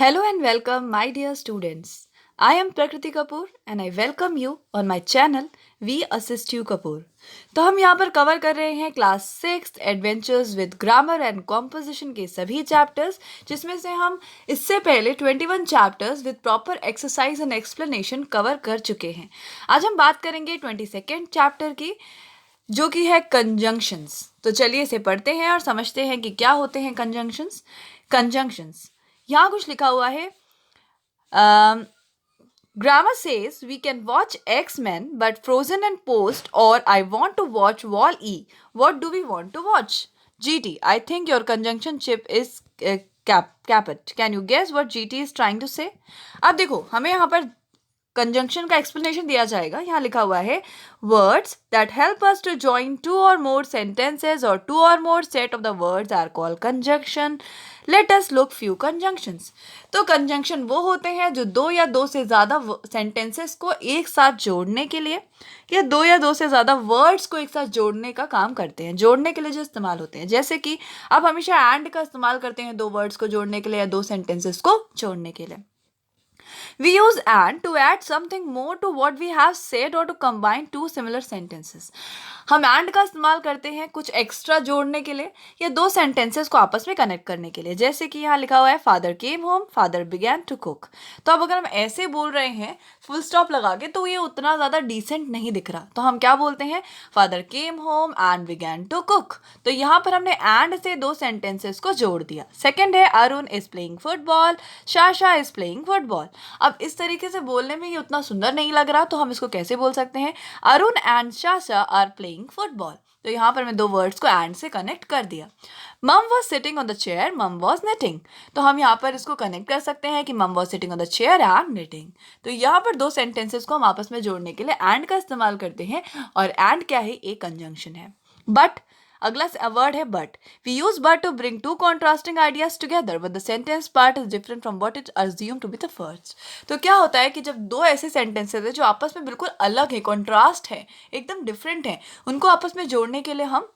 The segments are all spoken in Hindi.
Hello and welcome, my dear students. I am Prakriti Kapoor and I welcome you on my channel We Assist You Kapoor. तो हम यहाँ पर कवर कर रहे हैं class 6 adventures with grammar and composition के सभी चैप्टर्स, जिसमें से हम इससे पहले 21 chapters with proper exercise and explanation cover कर चुके हैं. आज हम बात करेंगे 22nd चैप्टर की, जो कि है कंजंक्शंस. तो चलिए इसे पढ़ते हैं और समझते हैं कि क्या होते हैं कंजंक्शंस. कंजंक्शंस यहाँ कुछ लिखा हुआ है. Grammar says we can watch X-Men but Frozen and Post, or I want to watch Wall-E. What do we want to watch? GT, I think your conjunction chip is caput. Can you guess what GT is trying to say? अब देखो, हमें यहाँ पर कंजंक्शन का एक्सप्लेनेशन दिया जाएगा. यहाँ लिखा हुआ है words that help us to join two और मोर सेंटेंसेस और टू और more set of the words are called conjunction. Let us look few conjunctions. तो कंजंक्शन वो होते हैं जो दो या दो से ज़्यादा सेंटेंसेस को एक साथ जोड़ने के लिए या दो या दो से ज़्यादा वर्ड्स को एक साथ जोड़ने का काम करते हैं. जोड़ने के लिए जो इस्तेमाल होते हैं, जैसे कि आप हमेशा एंड का इस्तेमाल करते हैं दो वर्ड्स को जोड़ने के लिए या दो सेंटेंसेस को जोड़ने के लिए. We use and to add something more to what we have said or to combine two similar sentences. हम and का इस्तेमाल करते हैं कुछ एक्स्ट्रा जोड़ने के लिए या दो सेंटेंसेस को आपस में कनेक्ट करने के लिए. जैसे कि यहाँ लिखा हुआ है father came home, father began to cook. तो अब अगर हम ऐसे बोल रहे हैं फुल स्टॉप लगा के, तो ये उतना ज़्यादा डिसेंट नहीं दिख रहा. तो हम क्या बोलते हैं, father came home and began to cook. तो यहाँ पर हमने एंड से दो सेंटेंसेस को जोड़ दिया. सेकेंड है Arun is playing football, Sasha is playing football. अब इस तरीके से बोलने में ये उतना सुंदर नहीं लग रहा, तो हम इसको कैसे बोल सकते हैं, Arun and Shasha are playing football. तो यहाँ पर मैं दो वर्ड्स को एंड से कनेक्ट कर दिया. मम was sitting on the chair, मम वॉज निटिंग. तो हम यहाँ पर इसको कनेक्ट कर सकते हैं कि मम was sitting on the chair and knitting. तो यहाँ पर दो सेंटेंसेस को हम आपस में जोड़ने के लिए एंड का इस्तेमाल करते हैं. और एंड क्या है, एक कंजंक्शन है. बट अगला वर्ड है but. We use but to bring two contrasting ideas together but the sentence part is different from what it assume to be the first. तो क्या होता है कि जब दो ऐसे सेंटेंसेस है जो आपस में बिल्कुल अलग है, कॉन्ट्रास्ट है, एकदम डिफरेंट है, उनको आपस में जोड़ने के लिए हम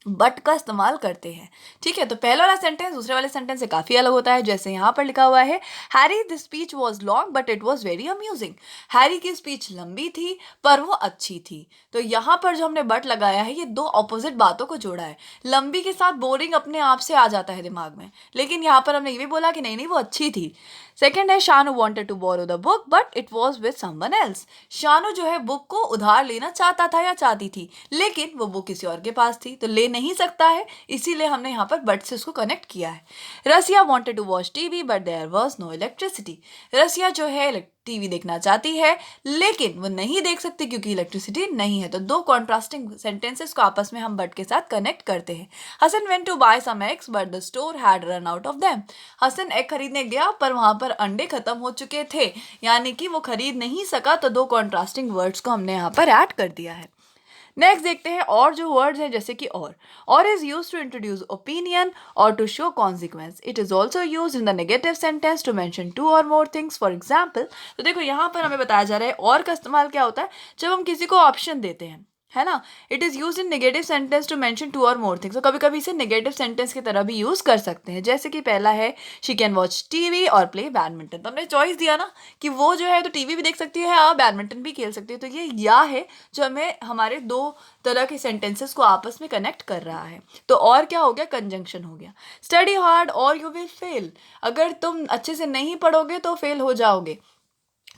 बट का इस्तेमाल करते हैं. ठीक है, तो पहला वाला सेंटेंस दूसरे वाले सेंटेंस से काफ़ी अलग होता है. जैसे यहाँ पर लिखा हुआ है Harry the speech was long but it was very amusing. Harry की स्पीच लंबी थी पर वो अच्छी थी. तो यहाँ पर जो हमने बट लगाया है, ये दो ऑपोजिट बातों को जोड़ा है. लंबी के साथ बोरिंग अपने आप से आ जाता है दिमाग में, लेकिन यहाँ पर हमने ये भी बोला कि नहीं नहीं वो अच्छी थी. सेकेंड है Shanu wanted to borrow the book but it was with someone else. Shanu जो है बुक को उधार लेना चाहता था या चाहती थी, लेकिन वो बुक किसी और के पास थी, तो ले नहीं सकता है, इसीलिए हमने यहाँ पर बट से उसको कनेक्ट किया है. Rasiya wanted to watch TV but there was no electricity. Rasiya जो है टीवी देखना चाहती है, लेकिन वो नहीं देख सकती क्योंकि इलेक्ट्रिसिटी नहीं है. तो दो कॉन्ट्रास्टिंग सेंटेंसेस को आपस में हम बट के साथ कनेक्ट करते हैं. Hasan went to buy some eggs but the store had run out of them. Hasan egg खरीदने गया पर वहां पर अंडे खत्म हो चुके थे, यानी कि वो खरीद नहीं सका. तो दो कॉन्ट्रास्टिंग वर्ड्स को हमने यहाँ पर ऐड कर दिया है. नेक्स्ट देखते हैं और जो वर्ड्स हैं, जैसे कि or is use to introduce opinion or to show consequence. It is also use in the negative sentence to mention two और मोर थिंग्स. फॉर एग्जाम्पल, तो देखो यहाँ पर हमें बताया जा रहा है और का इस्तेमाल क्या होता है जब हम किसी को ऑप्शन देते हैं, है ना. It is use in negative sentence to mention two और मोर थिंग्स. तो कभी कभी इसे नेगेटिव सेंटेंस की तरह भी यूज़ कर सकते हैं. जैसे कि पहला है शी कैन वॉच टीवी और प्ले बैडमिंटन. तो हमने चॉइस दिया ना कि वो जो है तो टीवी भी देख सकती है और बैडमिंटन भी खेल सकती है. तो ये या है जो हमें हमारे दो तरह के सेंटेंसेस को आपस में कनेक्ट कर रहा है. तो और क्या हो गया, कंजंक्शन हो गया. स्टडी हार्ड और यू विल फेल. अगर तुम अच्छे से नहीं पढ़ोगे तो फेल हो जाओगे.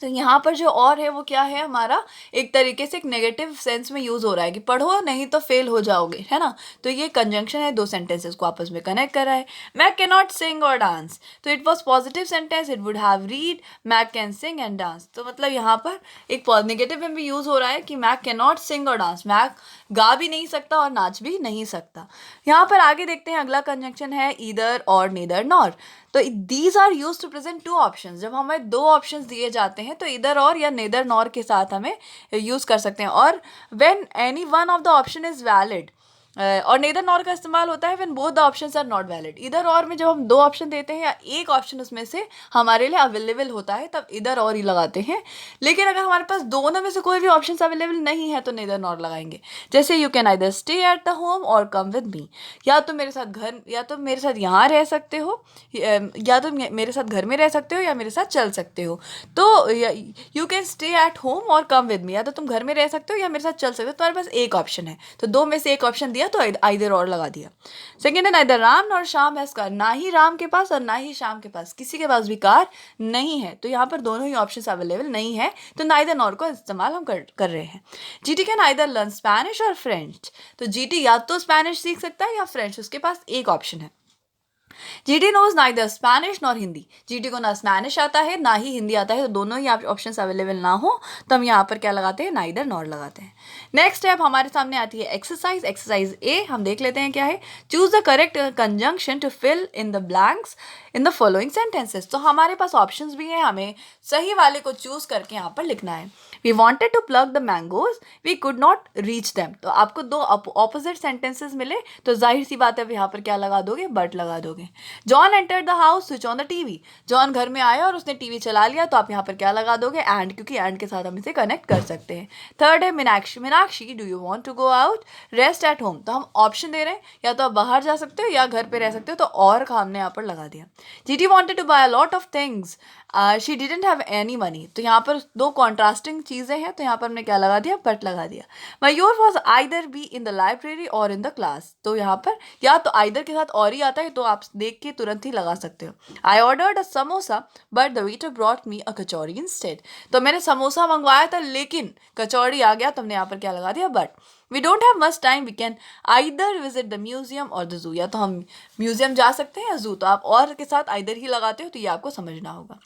तो यहाँ पर जो और है वो क्या है, हमारा एक तरीके से एक नेगेटिव सेंस में यूज़ हो रहा है कि पढ़ो नहीं तो फेल हो जाओगे, है ना. तो ये कंजंक्शन है, दो सेंटेंसेस को आपस में कनेक्ट कर रहा है. मैक कैन नॉट सिंग और डांस. तो it was positive sentence, it would have read Mac can sing and dance. तो मतलब यहाँ पर एक नेगेटिव में भी यूज़ हो रहा है कि मैक कैन नॉट सिंग और डांस. मैक गा भी नहीं सकता और नाच भी नहीं सकता. यहाँ पर आगे देखते हैं, अगला कंजंक्शन है ईदर और नीदर नॉर. तो these are use to present two options. जब हमें दो ऑप्शंस दिए जाते हैं तो इधर और या नेदर नॉर के साथ हमें यूज कर सकते हैं. और when any one of the option is valid, और नेदर नॉर का इस्तेमाल होता है when both the options are not valid. इधर और में जब हम दो ऑप्शन देते हैं या एक ऑप्शन उसमें से हमारे लिए अवेलेबल होता है तब इधर और ही लगाते हैं। लेकिन अगर हमारे पास दोनों में से कोई भी ऑप्शन अवेलेबल नहीं है तो नेदर नॉर लगाएंगे। जैसे you can either stay at the home और कम विद मी, या तो मेरे साथ घर, या तो मेरे साथ यहाँ रह सकते हो, या तो मेरे साथ घर में रह सकते हो या मेरे साथ चल सकते हो। तो you can stay at home और कम विद मी, या तो तुम घर में रह सकते हो या मेरे साथ चल सकते हो। तुम्हारे पास एक ऑप्शन है तो दो में से एक ऑप्शन दिया तो आइदर और लगा दिया। सेकेंड है neither Ram nor Shyam has car, ना ही राम के पास और ना ही श्याम के पास, किसी के पास भी कार नहीं है। तो यहाँ पर दोनों ही ऑप्शन अवेलेबल नहीं है तो नाइदर नॉर का इस्तेमाल हम कर रहे हैं। GT can either learn Spanish और फ्रेंच, तो जीटी या तो स्पेनिश सीख सकता है या फ्रेंच, उसके पास एक ऑप्शन है। Geeta knows neither Spanish nor Hindi, Geeta को ना स्पैनिश आता है ना ही हिंदी आता है, तो दोनों ही ऑप्शंस अवेलेबल ना हो तो हम यहाँ पर क्या लगाते हैं, नाइदर नॉर लगाते हैं। नेक्स्ट स्टेप हमारे सामने आती है एक्सरसाइज। एक्सरसाइज ए हम देख लेते हैं क्या है। Choose the correct conjunction to fill in the blanks in the following sentences. तो हमारे पास ऑप्शंस भी हैं, हमें सही वाले को चूज करके यहाँ पर लिखना है। We wanted to pluck the mangoes we could not reach them, तो आपको दो ऑपोजिट सेंटेंसेस मिले तो जाहिर सी बात है अब यहाँ पर क्या लगा दोगे, बट लगा दोगे। John enter the house switch on the TV, John घर में आया और उसने टीवी चला लिया तो आप यहाँ पर क्या लगा दोगे, एंड, क्योंकि एंड के साथ हम इसे कनेक्ट कर सकते हैं। थर्ड है Meenakshi, Meenakshi do you want to go out rest at home, तो हम ऑप्शन दे रहे हैं या तो आप बाहर जा सकते हो या घर पे रह सकते हो, तो और का हमने यहाँ पर लगा दिया। Geeta wanted to buy a lot of things she didn't have any money, तो यहाँ पर दो कॉन्ट्रास्टिंग चीज़ें हैं तो यहाँ पर हमने क्या लगा दिया, बट लगा दिया। Mayur was either be in the library or in the class, तो यहाँ पर या तो आइदर के साथ और ही आता है तो आप देख के तुरंत ही लगा सकते हो। I ordered a samosa but the waiter brought me a kachori instead, तो मैंने समोसा मंगवाया था लेकिन कचौड़ी आ गया तो हमने यहाँ पर क्या लगा दिया, but. We don't have much time we can either visit the museum और द जू, या तो हम म्यूजियम जा सकते हैं या जू, तो आप और के साथ आइदर ही लगाते हो तो ये आपको समझना होगा।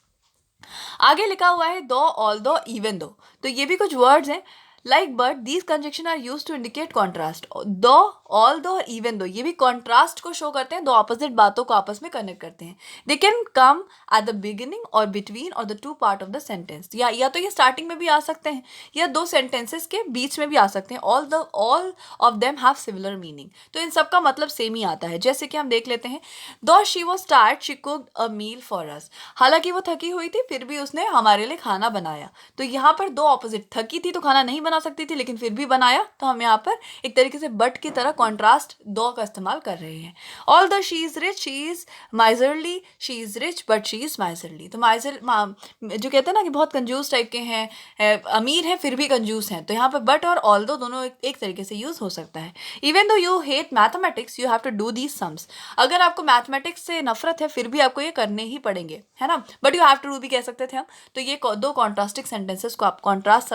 आगे लिखा हुआ है दो, ऑल दो, इवन दो, तो ये भी कुछ वर्ड्स हैं like but these conjunction are use to indicate contrast. Though, although और इवन दो ये भी कॉन्ट्रास्ट को शो करते हैं, दो ऑपोजिट बातों को आपस में कनेक्ट करते हैं। They can come at the beginning और बिटवीन और the two part of the sentence, या तो ये स्टार्टिंग में भी आ सकते हैं या दो सेंटेंसेस के बीच में भी आ सकते हैं। All of them have similar meaning, तो इन सब का मतलब सेम ही आता है। जैसे कि हम देख लेते हैं, though she was tired she cooked a meal for us, हालांकि वो थकी हुई थी फिर भी उसने हमारे लिए खाना बनाया, तो यहाँ पर दो ऑपोजिट, थकी थी तो खाना नहीं बना सकती थी लेकिन फिर भी बनाया, तो हम यहाँ पर एक तरीके से बट की तरह कॉन्ट्रास्ट दो का इस्तेमाल कर रहे हैं। All the she is rich she is miserly, she is rich but she is miserly, तो माइजर जो कहते हैं ना कि बहुत कंजूस टाइप के हैं, अमीर हैं फिर भी कंजूस हैं, तो यहाँ पर बट और ऑल दो दोनों एक तरीके से यूज हो सकता है। Even though you hate mathematics you have to do these sums, अगर आपको मैथमेटिक्स से नफरत है फिर भी आपको ये करने ही पड़ेंगे, है ना, but you have to do भी कह सकते थे हम, तो ये दो कॉन्ट्रास्टिक सेंटेंसेस को आप कॉन्ट्रास्ट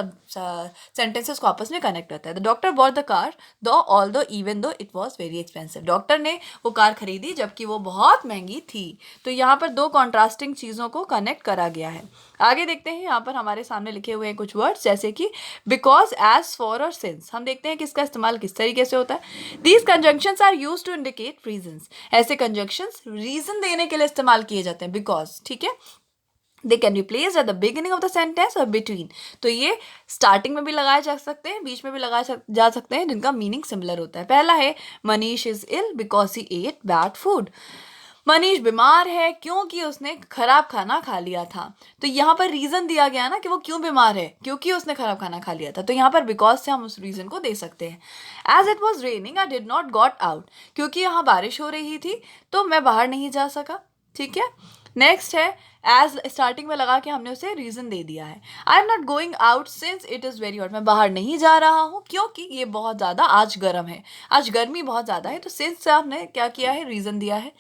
सेंटेंसेस को आपस में कनेक्ट करता है। The doctor bought the car दो ऑल दो even though it was very expensive, doctor ने वो कार खरीदी जबकि वो बहुत महंगी थी, तो यहाँ पर दो कॉन्ट्रास्टिंग चीज़ों को कनेक्ट करा गया है। आगे देखते हैं, यहाँ पर हमारे सामने लिखे हुए हैं कुछ वर्ड्स जैसे कि बिकॉज, एज, फॉर और सिंस। हम देखते हैं कि इसका इस्तेमाल किस तरीके से होता है। These conjunctions are used to indicate reasons, ऐसे कंजंक्शंस रीजन देने के लिए इस्तेमाल किए जाते हैं। बिकॉज, ठीक है, they can be placed at the beginning of the sentence और बिटवीन, तो ये स्टार्टिंग में भी लगाए जा सकते हैं बीच में भी लगाए जा सकते हैं जिनका मीनिंग सिमिलर होता है। पहला है Manish is ill because he ate bad food, Manish बीमार है क्योंकि उसने खराब खाना खा लिया था, तो यहाँ पर रीजन दिया गया ना कि वो क्यों बीमार है, क्योंकि उसने खराब खाना खा लिया था, तो यहाँ पर बिकॉज से हम उस रीजन को दे सकते हैं। As it was raining I did not got out, क्योंकि यहाँ बारिश हो रही थी तो मैं बाहर नहीं जा सका, ठीक है। नेक्स्ट है एज, स्टार्टिंग में लगा के हमने उसे रीजन दे दिया है। आई am not going out since it is very hot, मैं बाहर नहीं जा रहा हूँ क्योंकि ये बहुत ज़्यादा आज गर्म है, आज गर्मी बहुत ज़्यादा है, तो सिंस से आपने क्या किया है, रीजन दिया है।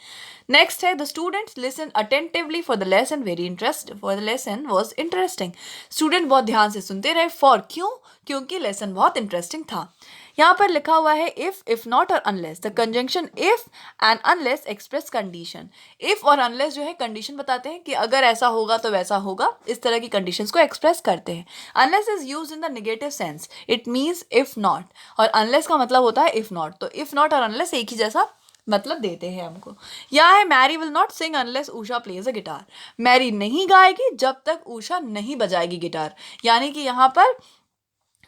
नेक्स्ट है the students listen attentively for the lesson very interest for the lesson was interesting, student बहुत ध्यान से सुनते रहे, फॉर क्यों, क्योंकि लेसन बहुत इंटरेस्टिंग था। यहाँ पर लिखा हुआ है इफ नॉट और unless, the conjunction if and unless express condition, if और अनलेस जो है कंडीशन बताते हैं कि अगर ऐसा होगा तो वैसा होगा, इस तरह की कंडीशंस को एक्सप्रेस करते हैं। Unless is used in the negative sense, it means if not, और अनलेस का मतलब होता है इफ नॉट, तो इफ नॉट और अनलेस एक ही जैसा मतलब देते हैं हमको। यह है Mary will not sing unless Usha plays a guitar, Mary नहीं गाएगी जब तक उषा नहीं बजाएगी गिटार, यानी कि यहाँ पर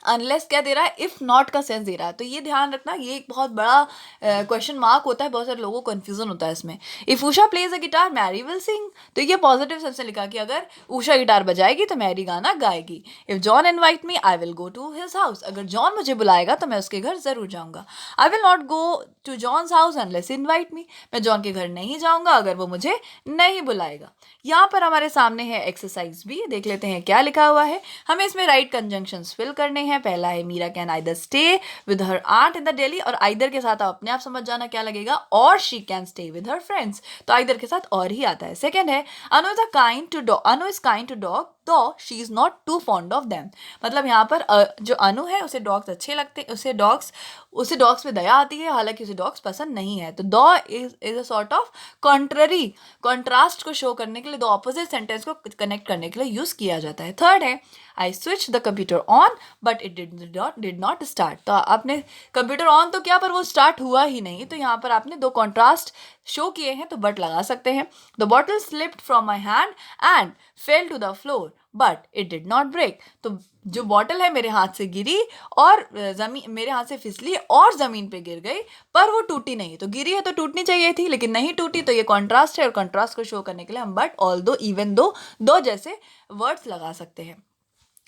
अनलेस क्या दे रहा है, इफ नॉट का सेंस दे रहा है। तो ये ध्यान रखना, ये एक बहुत बड़ा क्वेश्चन मार्क होता है, बहुत सारे लोगों को कंफ्यूजन होता है इसमें। If Usha plays a guitar Mary will sing, तो ये पॉजिटिव सेंस से लिखा कि अगर उषा गिटार बजाएगी तो मैरी गाना गाएगी। If John invite me I will go to his house, अगर जॉन मुझे बुलाएगा तो मैं उसके घर जरूर जाऊंगा। I will not go to John's house unless invite me, मैं जॉन के घर नहीं जाऊंगा अगर वो मुझे नहीं बुलाएगा। यहाँ पर हमारे सामने है एक्सरसाइज भी, देख लेते हैं क्या लिखा हुआ है। हमें इसमें राइट कंजंक्शंस फिल करने हैं। पहला है Meera can either stay with her aunt in the Delhi, और आइदर के साथ आप अपने आप समझ जाना क्या लगेगा, or she can stay with her friends, तो आइदर के साथ और ही आता है। सेकंड है Anu is kind to dog, Anu is kind to dog though she is not too fond of them, मतलब यहाँ पर जो अनु है उसे डॉग्स अच्छे लगते, उसे डॉग्स पे दया आती है, हालांकि उसे डॉग्स पसंद नहीं है। तो दो is a sort of contrary, contrast को शो करने के लिए, दो ऑपोजिट सेंटेंस को कनेक्ट करने के लिए यूज किया जाता है। थर्ड है I switch the computer on but it did not start, तो आपने कंप्यूटर ऑन तो किया पर वो स्टार्ट हुआ ही नहीं, तो यहाँ पर आपने दो कॉन्ट्रास्ट शो किए हैं तो बट लगा सकते हैं। The bottle slipped from my hand and fell to the floor but it did not break, तो जो बॉटल है मेरे हाथ से गिरी और जमीन मेरे हाथ से फिसली और जमीन पे गिर गई, पर वो टूटी नहीं। तो गिरी है तो टूटनी चाहिए थी लेकिन नहीं टूटी, तो ये कॉन्ट्रास्ट है, और कॉन्ट्रास्ट को शो करने के लिए हम बट, ऑल दो, इवन दो, दो जैसे वर्ड्स लगा सकते हैं।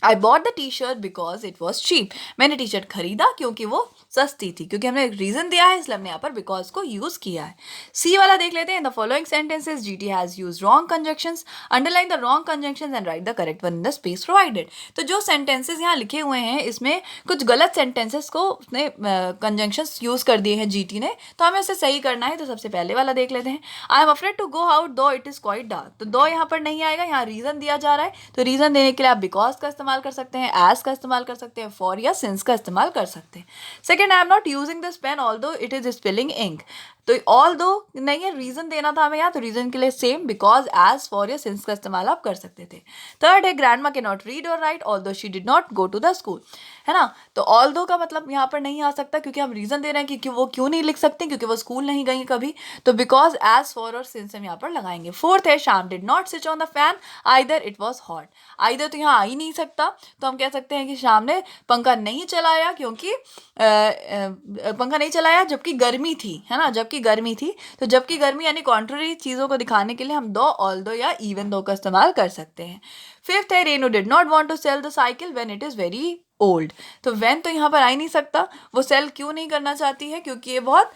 I bought the T shirt because it was cheap, मैंने टी शर्ट खरीदा क्योंकि वो सस्ती थी, क्योंकि हमने एक रीजन दिया है इसलिए हमने यहाँ पर बिकॉज को यूज किया है। सी वाला देख लेते हैं। The following sentences GT has use wrong conjunctions, underline the wrong conjunctions and right the correct one in the space provided. तो जो सेंटेंसेस यहाँ लिखे हुए हैं इसमें कुछ गलत सेंटेंसेस को उसने कंजंक्शंस यूज कर दिए हैं जीटी ने, तो हमें उसे सही करना है। तो सबसे पहले वाला देख लेते हैं। I am afraid to go out though it is quite dark, तो दो यहाँ पर नहीं आएगा, यहाँ रीजन दिया जा रहा है, तो रीजन देने के लिए आप बिकॉज का इस्तेमाल कर सकते हैं, एज का इस्तेमाल कर सकते हैं, फॉर या सिंस का इस्तेमाल कर सकते हैं। Second, I am not using this pen although it is spilling ink, तो ऑल दो नहीं है, रीजन देना था हमें यहाँ, तो रीजन के लिए सेम बिकॉज, एज, फॉर या सिंस का इस्तेमाल आप कर सकते थे। थर्ड है ग्रैंडमा कैन नॉट रीड और write although she did not go to the school, है ना। तो ऑल दो का मतलब यहाँ पर नहीं आ सकता क्योंकि हम रीजन दे रहे हैं कि वो क्यों नहीं लिख सकते, क्योंकि वो स्कूल नहीं गई कभी, तो बिकॉज, एज, फॉर और सिंस हम यहाँ पर लगाएंगे। फोर्थ है Shyam did not switch on the fan either it was hot, either तो यहाँ आ ही नहीं सकता, तो हम कह सकते हैं कि श्याम ने पंखा नहीं चलाया क्योंकि पंखा नहीं चलाया जबकि गर्मी थी, है ना, जबकि गर्मी थी। तो जबकि गर्मी यानी कॉन्ट्ररी चीज़ों को दिखाने के लिए हम दो, ऑल दो या इवन दो का इस्तेमाल कर सकते हैं। फिफ्थ है Renu did not want to sell the cycle when it is very old, तो व्हेन तो यहाँ पर आ ही नहीं सकता, वो सेल क्यों नहीं करना चाहती है क्योंकि ये बहुत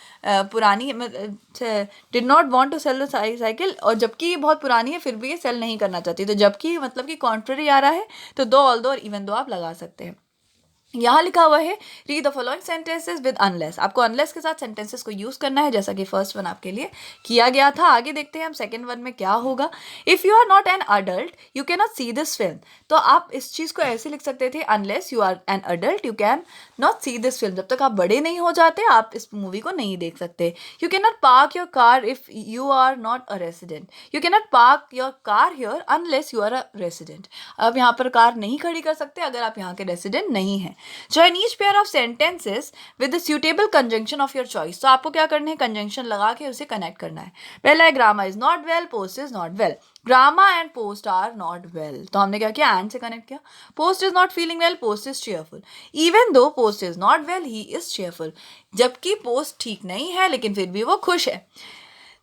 पुरानी, did not want to sell the cycle, और जबकि ये बहुत पुरानी है फिर भी ये सेल नहीं करना चाहती, तो जबकि मतलब कि कॉन्ट्ररी आ रहा है, तो दो, ऑल दो और इवन दो आप लगा सकते हैं। यहाँ लिखा हुआ है read the following sentences with unless, आपको अनलेस के साथ सेंटेंसेस को यूज करना है, जैसा कि फर्स्ट वन आपके लिए किया गया था। आगे देखते हैं हम सेकंड वन में क्या होगा। If you are not an adult you can not see this film, तो आप इस चीज को ऐसे लिख सकते थे, unless you are an adult you can not see this film, जब तक आप बड़े नहीं हो जाते आप इस मूवी को नहीं देख सकते। You can not park your car if you are not a resident, you can not park your car here unless you are a resident, अब यहाँ पर कार नहीं खड़ी कर सकते अगर आप यहाँ के रेसिडेंट नहीं हैं। Join each pair of sentences with the suitable conjunction of your choice, तो आपको क्या करना है, कंजंक्शन लगा के उसे कनेक्ट करना है। पहला है grandma is not well, post is not well, grandma and post are not well, तो हमने क्या किया, एंड से कनेक्ट किया। Post is not feeling well, post is cheerful, even though post is not well he is cheerful, जबकि पोस्ट ठीक नहीं है लेकिन फिर भी वो खुश है।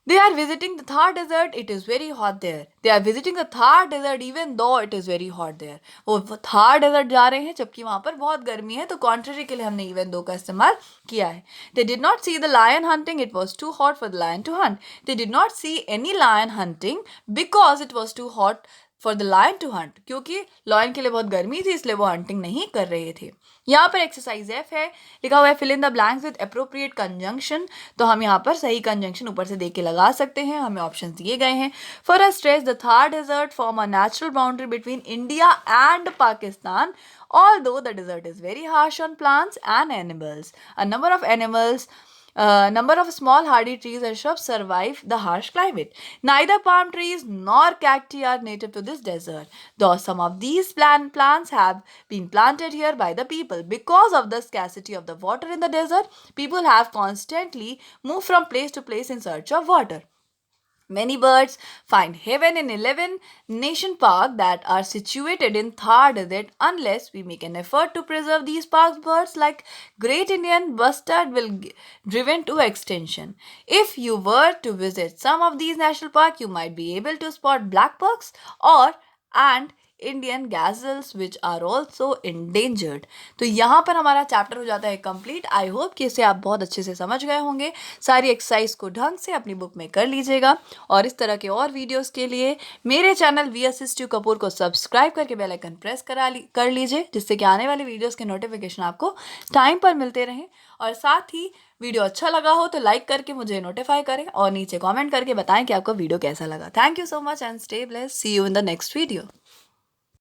They are visiting the Thar desert, it is very hot there. They are visiting the Thar desert even though it is very hot there. वो थार डेजर्ट जा रहे हैं जबकि वहाँ पर बहुत गर्मी है, तो कॉन्ट्ररी के लिए हमने even though का इस्तेमाल किया है। They did not see the lion hunting, it was too hot for the lion to hunt. They did not see any lion hunting because it was too hot for the lion to hunt. क्योंकि लायन के लिए बहुत गर्मी थी इसलिए वो हंटिंग नहीं कर रहे थे। यहाँ पर एक्सरसाइज एफ है, लिखा हुआ है fill in the blanks with appropriate conjunction, तो हम यहाँ पर सही कंजंक्शन ऊपर से देख के लगा सकते हैं, हमें ऑप्शन दिए गए हैं। For a stretch the Thar desert form a natural boundary between India and Pakistan although the desert is very harsh on plants and animals. A number of small hardy trees and shrubs survive the harsh climate. Neither palm trees nor cacti are native to this desert, though some of these plants have been planted here by the people. Because of the scarcity of the water in the desert, people have constantly moved from place to place in search of water. Many birds find heaven in 11 nation parks that are situated in Thar Desert. Unless we make an effort to preserve these parks, birds like great Indian bustard will driven to extinction. If you were to visit some of these national parks, you might be able to spot black bucks or and Indian gazelles which are also endangered. तो यहाँ पर हमारा चैप्टर हो जाता है कंप्लीट। आई होप कि इसे आप बहुत अच्छे से समझ गए होंगे। सारी एक्सरसाइज को ढंग से अपनी बुक में कर लीजिएगा और इस तरह के और वीडियोस के लिए मेरे चैनल वी असिस्ट कपूर को सब्सक्राइब करके बेल आइकन प्रेस कर लीजिए, जिससे कि आने वाले वीडियोस के नोटिफिकेशन आपको टाइम पर मिलते रहें। और साथ ही वीडियो अच्छा लगा हो तो लाइक करके मुझे नोटिफाई करें और नीचे कमेंट करके बताएं कि आपको वीडियो कैसा लगा। Thank you so much and stay blessed. See you in the next video.